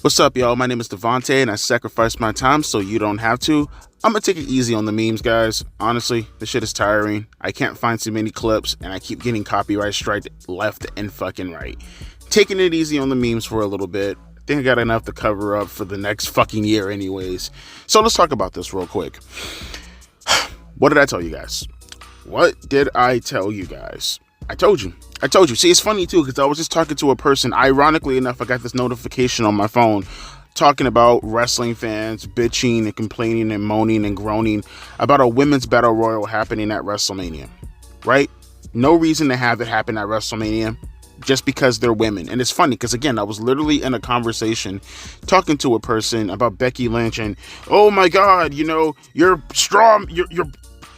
What's up, y'all? My name is Devontae, and I sacrificed my time so you don't have to. I'm gonna take it easy on the memes, guys. Honestly, this shit is tiring. I can't find too many clips, and I keep getting copyright striked left and fucking right. Taking it easy on the memes for a little bit. I think I got enough to cover up for the next fucking year anyways. So let's talk about this real quick. What did I tell you guys? What did I tell you guys? I told you. See, it's funny too, because I was just talking to a person. Ironically enough, I got this notification on my phone talking about wrestling fans bitching and complaining and moaning and groaning about a women's battle royal happening at WrestleMania. Right? No reason to have it happen at WrestleMania, just because they're women. And it's funny because, again, I was literally in a conversation talking to a person about Becky Lynch and, oh my God, you're strong, you're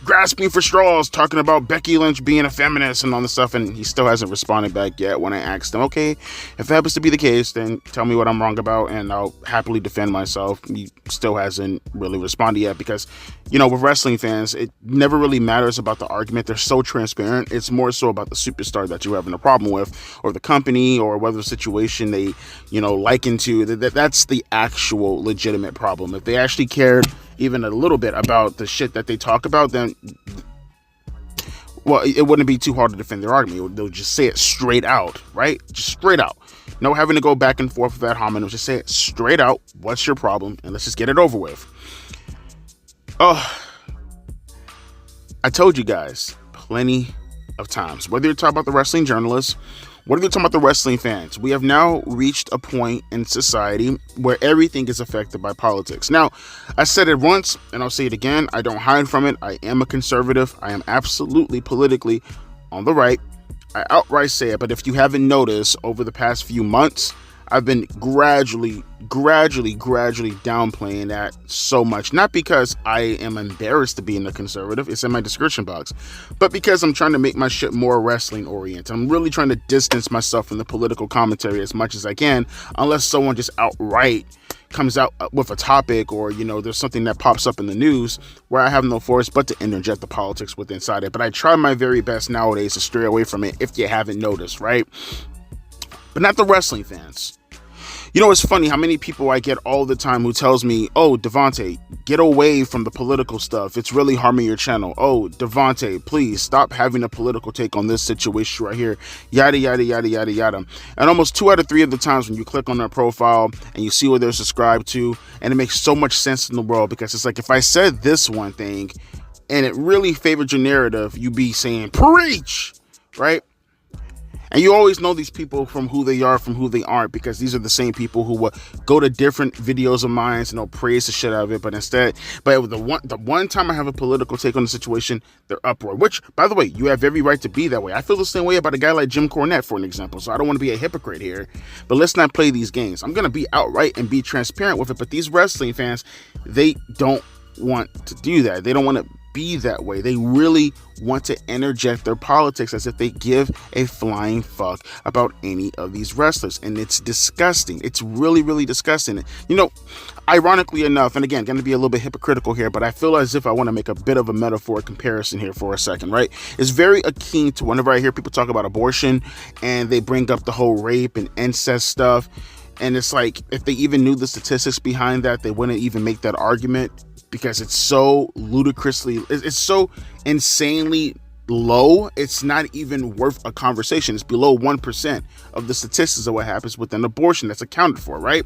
grasping for straws, talking about Becky Lynch being a feminist and all this stuff, and he still hasn't responded back yet when I asked him, okay, if that happens to be the case, then tell me what I'm wrong about and I'll happily defend myself. He still hasn't really responded yet because, with wrestling fans, it never really matters about the argument. They're so transparent. It's more so about the superstar that you're having a problem with, or the company, or whether the situation they, liken to. That's the actual legitimate problem. If they actually cared even a little bit about the shit that they talk about, then, well, it wouldn't be too hard to defend their argument. They'll just say it straight out, right? Just straight out. No having to go back and forth with that homonym. Just say it straight out. What's your problem? And let's just get it over with. Oh, I told you guys plenty of times, whether you're talking about the wrestling journalists, whether you're talking about the wrestling fans, we have now reached a point in society where everything is affected by politics. Now, I said it once and I'll say it again. I don't hide from it. I am a conservative. I am absolutely politically on the right. I outright say it, but if you haven't noticed, over the past few months, I've been gradually downplaying that so much. Not because I am embarrassed to being a conservative, it's in my description box, but because I'm trying to make my shit more wrestling oriented. I'm really trying to distance myself from the political commentary as much as I can, unless someone just outright comes out with a topic, or there's something that pops up in the news where I have no force but to interject the politics with inside it. But I try my very best nowadays to stray away from it, if you haven't noticed, right? But not the wrestling fans. It's funny how many people I get all the time who tells me, oh, Devontae, get away from the political stuff. It's really harming your channel. Oh, Devontae, please stop having a political take on this situation right here. Yada, yada, yada, yada, yada. And almost 2 out of 3 of the times when you click on their profile and you see what they're subscribed to, and it makes so much sense in the world, because it's like, if I said this one thing and it really favored your narrative, you'd be saying, preach, right? And you always know these people from who they are, from who they aren't, because these are the same people who will go to different videos of mine and they'll praise the shit out of it. But the one time I have a political take on the situation, they're uproar. Which, by the way, you have every right to be that way. I feel the same way about a guy like Jim Cornette, for an example. So I don't want to be a hypocrite here. But let's not play these games. I'm going to be outright and be transparent with it. But these wrestling fans, they don't want to do that. They don't want to be that way. They really want to interject their politics as if they give a flying fuck about any of these wrestlers, and it's disgusting. It's really, really disgusting. Ironically enough, and again, going to be a little bit hypocritical here, but I feel as if I want to make a bit of a metaphor comparison here for a second, right? It's very akin to whenever I hear people talk about abortion and they bring up the whole rape and incest stuff, and it's like, if they even knew the statistics behind that, they wouldn't even make that argument, because it's so it's so insanely low, it's not even worth a conversation. It's below 1% of the statistics of what happens with an abortion that's accounted for, right?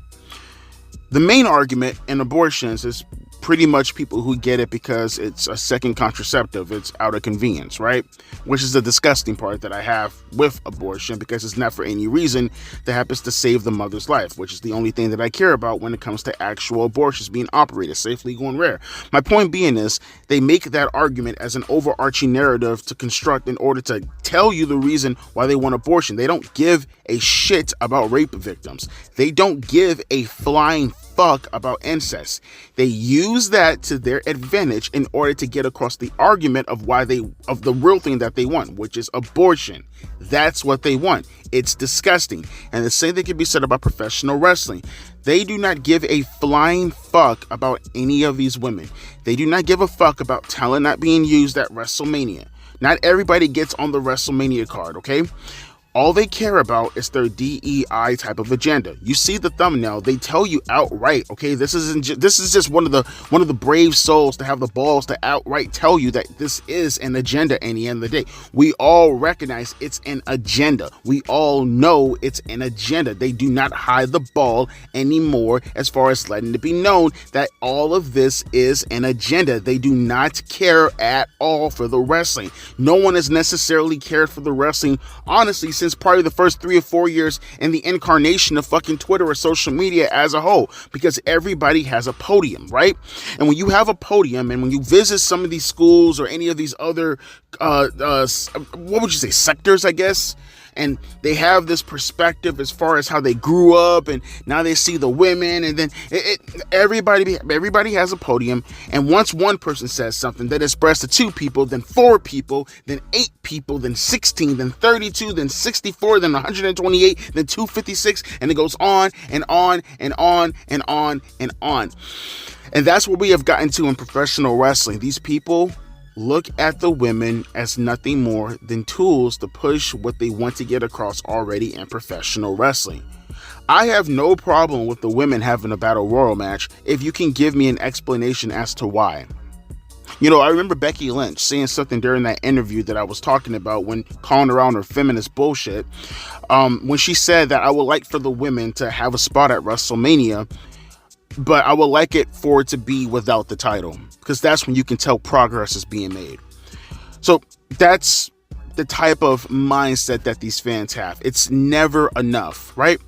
The main argument in abortions is pretty much people who get it because it's a second contraceptive. It's out of convenience, right? Which is the disgusting part that I have with abortion, because it's not for any reason that happens to save the mother's life, which is the only thing that I care about when it comes to actual abortions being operated safely, going rare. My point being is, they make that argument as an overarching narrative to construct in order to tell you the reason why they want abortion. They don't give a shit about rape victims. They don't give a flying fuck about incest. They use that to their advantage in order to get across the argument of the real thing that they want, which is abortion. That's what they want. It's disgusting. And the same thing can be said about professional wrestling. They do not give a flying fuck about any of these women. They do not give a fuck about talent not being used at WrestleMania. Not everybody gets on the WrestleMania card, okay? All they care about is their DEI type of agenda. You see the thumbnail, they tell you outright, okay, this is just one of the brave souls to have the balls to outright tell you that this is an agenda at the end of the day. We all recognize it's an agenda. We all know it's an agenda. They do not hide the ball anymore as far as letting it be known that all of this is an agenda. They do not care at all for the wrestling. No one has necessarily cared for the wrestling, honestly, since probably the first 3 or 4 years in the incarnation of fucking Twitter or social media as a whole, because everybody has a podium, right? And when you have a podium and when you visit some of these schools or any of these other what would you say, sectors, I guess, and they have this perspective as far as how they grew up, and now they see the women, and then everybody has a podium, and once one person says something that is expressed to 2 people, then 4 people, then 8 people, then 16, then 32, then 64, then 128, then 256, and it goes on and on and on and on and on. And that's what we have gotten to in professional wrestling. These people look at the women as nothing more than tools to push what they want to get across already in professional wrestling. I have no problem with the women having a battle royal match if you can give me an explanation as to why. You know, I remember Becky Lynch saying something during that interview that I was talking about when calling her on her feminist bullshit, when she said that I would like for the women to have a spot at WrestleMania, but I would like it for it to be without the title, because that's when you can tell progress is being made. So that's the type of mindset that these fans have. It's never enough, right?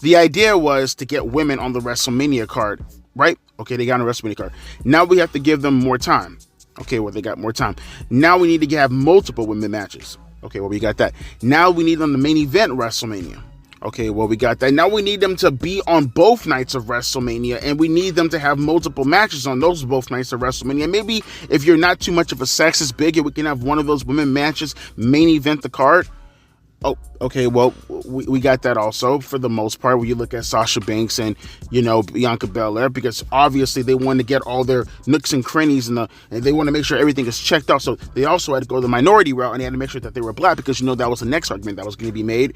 The idea was to get women on the WrestleMania card, right? Okay, they got on the WrestleMania card. Now we have to give them more time. Okay, well, they got more time. Now we need to have multiple women matches. Okay, well, we got that. Now we need them to main event WrestleMania. Okay, well, we got that. Now we need them to be on both nights of WrestleMania, and we need them to have multiple matches on those both nights of WrestleMania. Maybe if you're not too much of a sexist bigot, we can have one of those women matches main event the card. Oh, okay, well, we got that also for the most part when you look at Sasha Banks and, you know, Bianca Belair, because obviously they want to get all their nooks and crannies and they want to make sure everything is checked out. So they also had to go the minority route, and they had to make sure that they were black, because, you know, that was the next argument that was going to be made.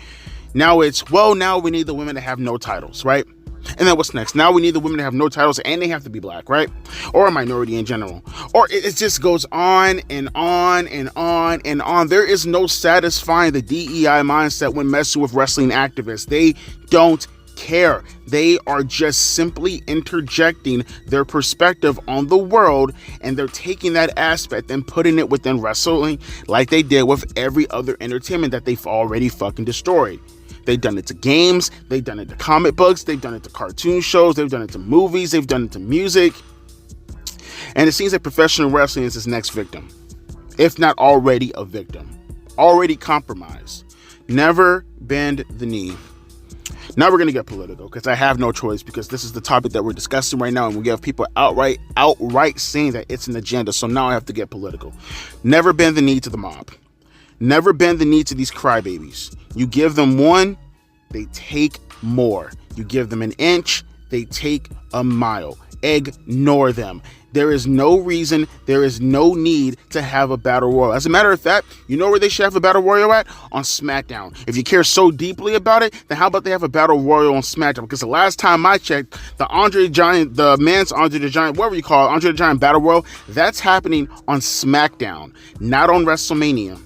Now it's, well, now we need the women to have no titles, right? And then what's next? Now we need the women to have no titles and they have to be black, right? Or a minority in general. Or it just goes on and on and on and on. There is no satisfying the DEI mindset when messing with wrestling activists. They don't care. They are just simply interjecting their perspective on the world, and they're taking that aspect and putting it within wrestling like they did with every other entertainment that they've already fucking destroyed. They've done it to games, they've done it to comic books, they've done it to cartoon shows, they've done it to movies, they've done it to music. And it seems like professional wrestling is its next victim, if not already a victim, already compromised. Never bend the knee. Now we're going to get political, because I have no choice, because this is the topic that we're discussing right now, and we have people outright saying that it's an agenda. So now I have to get political. Never bend the knee to the mob. Never bend the knee to these crybabies. You give them one, they take more. You give them an inch, they take a mile. Ignore them. There is no reason, there is no need to have a battle royal. As a matter of fact, you know where they should have a battle royal at? On SmackDown. If you care so deeply about it, then how about they have a battle royal on SmackDown? Because the last time I checked, the man's Andre the Giant, whatever you call it, Andre the Giant battle royal, that's happening on SmackDown, not on WrestleMania.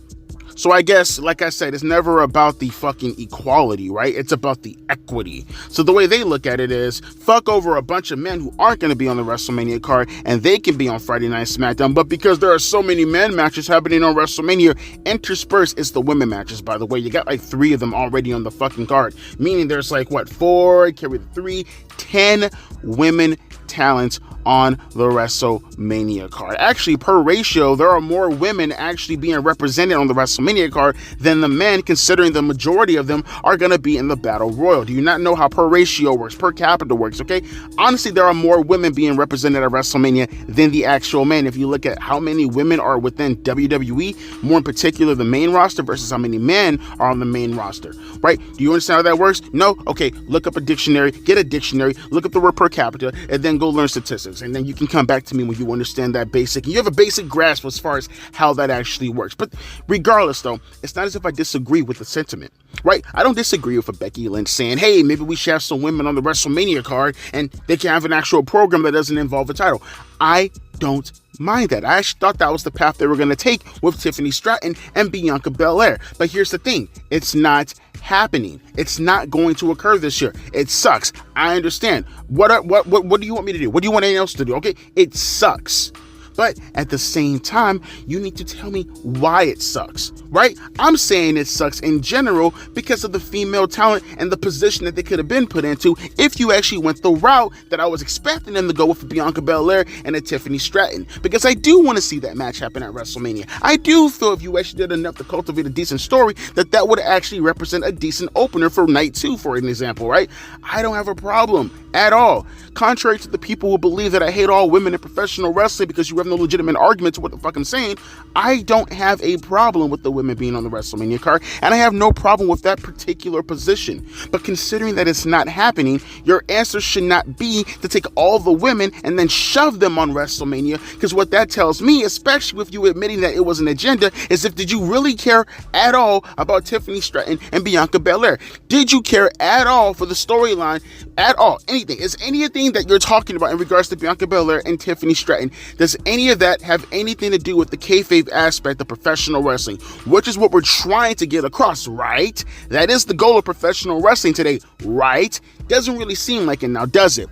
So I guess, like I said, it's never about the fucking equality, right? It's about the equity. So the way they look at it is, fuck over a bunch of men who aren't going to be on the WrestleMania card, and they can be on Friday Night SmackDown. But because there are so many men matches happening on WrestleMania, interspersed is the women matches, by the way. You got like 3 of them already on the fucking card. Meaning there's like, 4, carry the 3, 10 women talents on the WrestleMania card. Actually, per ratio, there are more women actually being represented on the WrestleMania card than the men, considering the majority of them are going to be in the Battle Royal. Do you not know how per ratio works, per capita works, okay? Honestly, there are more women being represented at WrestleMania than the actual men. If you look at how many women are within WWE, more in particular the main roster, versus how many men are on the main roster, right? Do you understand how that works? No? Okay, look up a dictionary, get a dictionary, look up the word per capita, and then go learn statistics. answers, and then you can come back to me when you understand that basic, and you have a basic grasp as far as how that actually works. But regardless, though, it's not as if I disagree with the sentiment, right? I don't disagree with a Becky Lynch saying, hey, maybe we should have some women on the WrestleMania card, and they can have an actual program that doesn't involve a title. I don't mind that. I actually thought that was the path they were going to take with Tiffany Stratton and Bianca Belair. But here's the thing. It's not happening. It's not going to occur this year. It sucks. I understand. What do you want me to do? What do you want anyone else to do? Okay, it sucks. But at the same time, you need to tell me why it sucks, right? I'm saying it sucks in general because of the female talent and the position that they could have been put into if you actually went the route that I was expecting them to go with Bianca Belair and a Tiffany Stratton. Because I do want to see that match happen at WrestleMania. I do feel if you actually did enough to cultivate a decent story, that would actually represent a decent opener for night 2, for an example, right? I don't have a problem at all. Contrary to the people who believe that I hate all women in professional wrestling because you have no legitimate argument to what the fuck I'm saying, I don't have a problem with the women being on the WrestleMania card, and I have no problem with that particular position. But considering that it's not happening, your answer should not be to take all the women and then shove them on WrestleMania, because what that tells me, especially with you admitting that it was an agenda, is if did you really care at all about Tiffany Stratton and Bianca Belair? Did you care at all for the storyline at all? Anything? Is anything that you're talking about in regards to Bianca Belair and Tiffany Stratton, does any of that have anything to do with the kayfabe aspect of professional wrestling, which is what we're trying to get across, right? That is the goal of professional wrestling today, right? Doesn't really seem like it now, does it?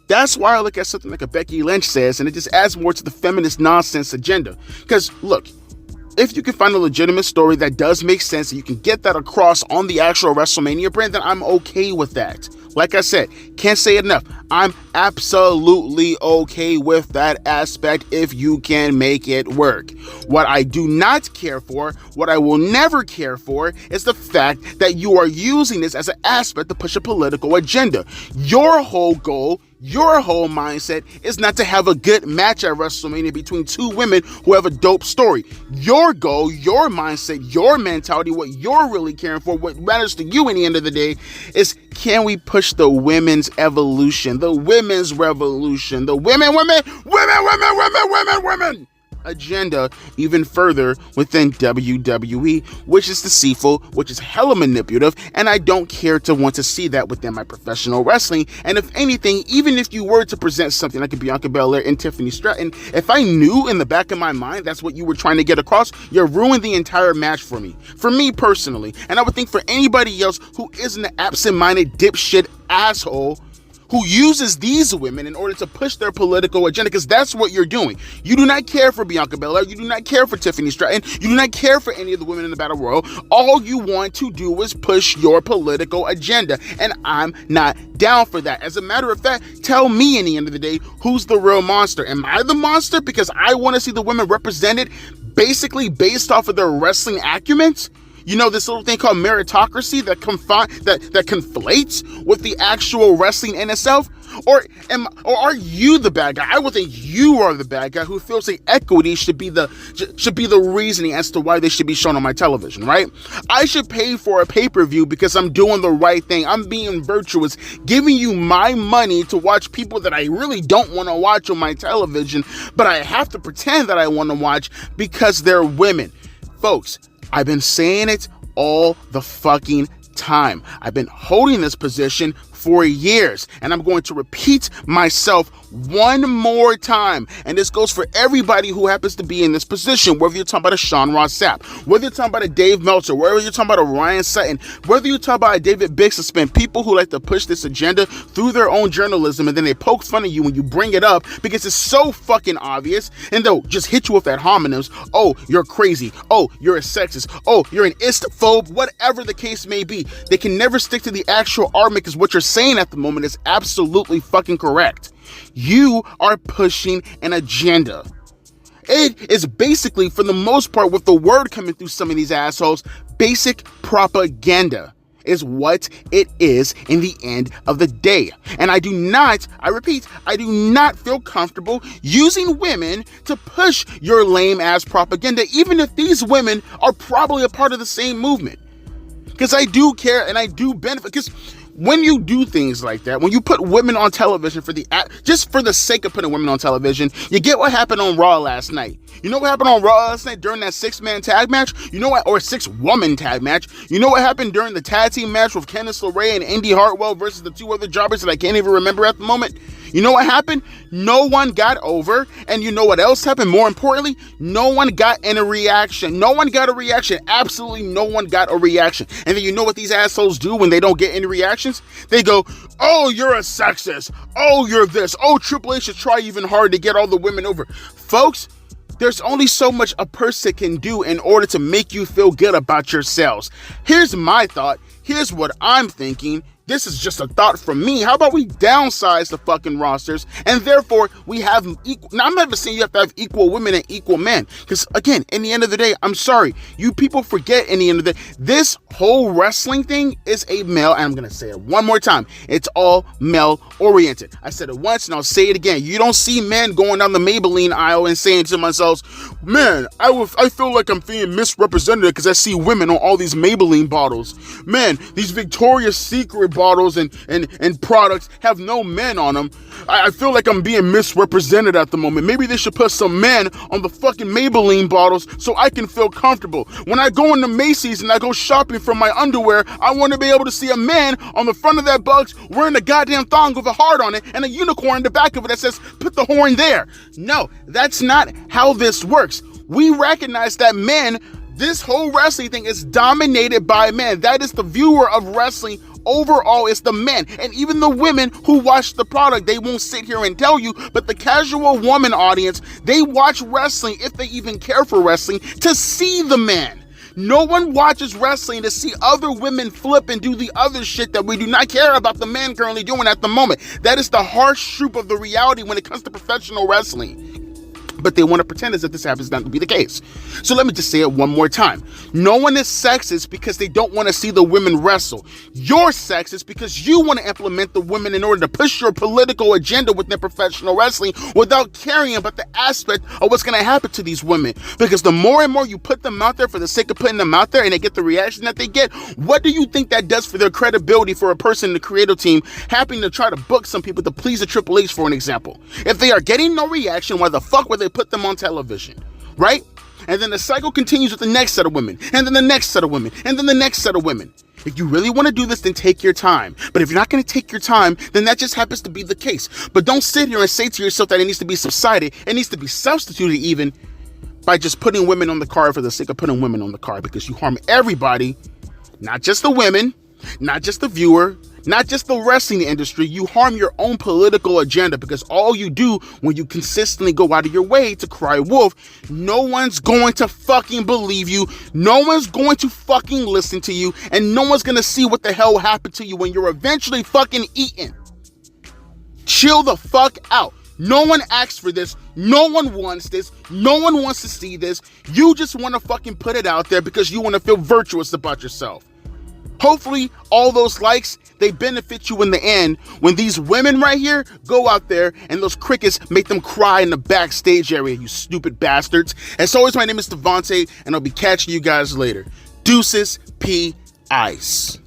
That's why I look at something like a Becky Lynch says, and it just adds more to the feminist nonsense agenda. Because, look, if you can find a legitimate story that does make sense and you can get that across on the actual WrestleMania brand, then I'm okay with that. Like I said, can't say it enough. I'm absolutely okay with that aspect if you can make it work. What I do not care for, what I will never care for, is the fact that you are using this as an aspect to push a political agenda. Your whole goal, your whole mindset is not to have a good match at WrestleMania between two women who have a dope story. Your goal, your mindset, your mentality, what you're really caring for, what matters to you in the end of the day is, can we push the women's evolution, the women's revolution, the women agenda even further within WWE, which is deceitful, which is hella manipulative, and I don't care to want to see that within my professional wrestling. And if anything, even if you were to present something like a Bianca Belair and Tiffany Stratton, if I knew in the back of my mind that's what you were trying to get across, you ruined the entire match for me personally, and I would think for anybody else who isn't an absent-minded dipshit asshole who uses these women in order to push their political agenda, because that's what you're doing. You do not care for Bianca Belair. You do not care for Tiffany Stratton. You do not care for any of the women in the Battle Royal. All you want to do is push your political agenda, and I'm not down for that. As a matter of fact, tell me in the end of the day, who's the real monster? Am I the monster because I want to see the women represented basically based off of their wrestling acumen? You know, this little thing called meritocracy that conflates with the actual wrestling in itself? Or are you the bad guy? I would think you are the bad guy who feels like equity should be the reasoning as to why they should be shown on my television, right? I should pay for a pay-per-view because I'm doing the right thing. I'm being virtuous, giving you my money to watch people that I really don't want to watch on my television, but I have to pretend that I want to watch because they're women. Folks, I've been saying it all the fucking time. I've been holding this position for years, and I'm going to repeat myself one more time, and this goes for everybody who happens to be in this position, whether you're talking about a Sean Ross Sapp, whether you're talking about a Dave Meltzer, whether you're talking about a Ryan Sutton, whether you're talking about a David Bixenspan, people who like to push this agenda through their own journalism, and then they poke fun of you when you bring it up because it's so fucking obvious, and they'll just hit you with that homonyms. Oh, you're crazy. Oh, you're a sexist. Oh, you're an istphobe. Whatever the case may be, they can never stick to the actual argument, because what you're saying at the moment is absolutely fucking correct. You are pushing an agenda. It is basically, for the most part, with the word coming through some of these assholes, basic propaganda is what it is in the end of the day. And I repeat, I do not feel comfortable using women to push your lame ass propaganda, even if these women are probably a part of the same movement. Because I do care and I do benefit. Because when you do things like that, when you put women on television just for the sake of putting women on television, you get what happened on Raw last night. You know what happened on Raw last night during that 6-man tag match? You know what, or 6-woman tag match? You know what happened during the tag team match with Candice LeRae and Indy Hartwell versus the 2 other jobbers that I can't even remember at the moment? You know what happened? No one got over, and you know what else happened? More importantly, no one got any reaction. No one got a reaction. Absolutely no one got a reaction. And then you know what these assholes do when they don't get any reactions? They go, oh, you're a sexist. Oh, you're this. Oh, Triple H should try even harder to get all the women over. Folks, there's only so much a person can do in order to make you feel good about yourselves. Here's my thought. Here's what I'm thinking. This is just a thought from me. How about we downsize the fucking rosters and therefore we have equal. Now, I'm never saying you have to have equal women and equal men. Because again, in the end of the day, I'm sorry. You people forget in the end of the day, this whole wrestling thing is a male, and I'm going to say it one more time. It's all male oriented. I said it once and I'll say it again. You don't see men going down the Maybelline aisle and saying to themselves, man, I feel like I'm being misrepresented because I see women on all these Maybelline bottles. Man, these Victoria's Secret bottles and products have no men on them. I feel like I'm being misrepresented at the moment. Maybe they should put some men on the fucking Maybelline bottles so I can feel comfortable. When I go into Macy's and I go shopping for my underwear, I want to be able to see a man on the front of that box wearing a goddamn thong with a heart on it and a unicorn in the back of it that says, put the horn there. No, that's not how this works. We recognize that men, this whole wrestling thing is dominated by men. That is the viewer of wrestling. Overall, it's the men. And even the women who watch the product, they won't sit here and tell you, but the casual woman audience, they watch wrestling, if they even care for wrestling, to see the men. No one watches wrestling to see other women flip and do the other shit that we do not care about the men currently doing at the moment. That is the harsh truth of the reality when it comes to professional wrestling. But they want to pretend as if this happens not to be the case. So let me just say it one more time. No one is sexist because they don't want to see the women wrestle. You're sexist because you want to implement the women in order to push your political agenda within professional wrestling without caring about the aspect of what's going to happen to these women. Because the more and more you put them out there for the sake of putting them out there and they get the reaction that they get, what do you think that does for their credibility for a person in the creative team happening to try to book some people to please the Triple H, for an example? If they are getting no reaction, why the fuck would they put them on television, right? And then the cycle continues with the next set of women, and then the next set of women, and then the next set of women. If you really want to do this, then take your time. But if you're not going to take your time, then that just happens to be the case. But don't sit here and say to yourself that it needs to be subsided. It needs to be substituted even by just putting women on the card for the sake of putting women on the card, because you harm everybody, not just the women, not just the viewer, not just the wrestling industry. You harm your own political agenda, because all you do when you consistently go out of your way to cry wolf, no one's going to fucking believe you, no one's going to fucking listen to you, and no one's gonna see what the hell happened to you when you're eventually fucking eaten. Chill the fuck out. No one asked for this. No one wants this. No one wants to see this. You just want to fucking put it out there because you want to feel virtuous about yourself. Hopefully, all those likes, they benefit you in the end when these women right here go out there and those crickets make them cry in the backstage area, you stupid bastards. As always, my name is Devontae, and I'll be catching you guys later. Deuces, P. Ice.